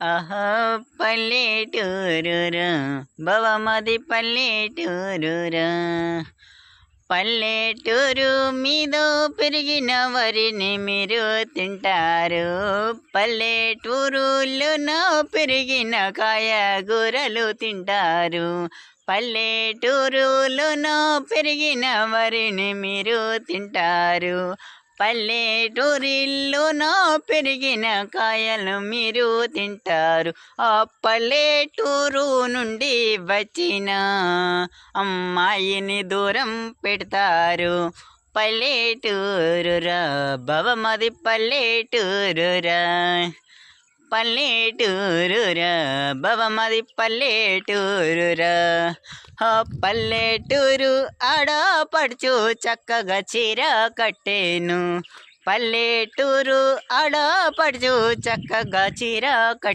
ఆహా పల్లెటూరురా భవమది పల్లెటూరురా. పల్లెటూరు మీద పెరిగిన వరిని మీరు తింటారు. పల్లెటూరులోన పెరిగిన కాయగూరలు తింటారు. పల్లెటూరులోన పెరిగిన వరిని మీరు తింటారు. పల్లెటూరిలోన పెరిగిన కాయలు మీరు తింటారు. ఆ పల్లెటూరు నుండి వచ్చిన అమ్మాయిని దూరం పెడతారు. పల్లెటూరురా భవమది పల్లెటూరురా. పల్లెటూరురా భవమది పల్లెటూరురా. ఆ పల్లెటూరు ఆడపడుచు చక్కగా చీర కట్టేను. పల్లెటూరు ఆడపడుచు చక్కగా చీర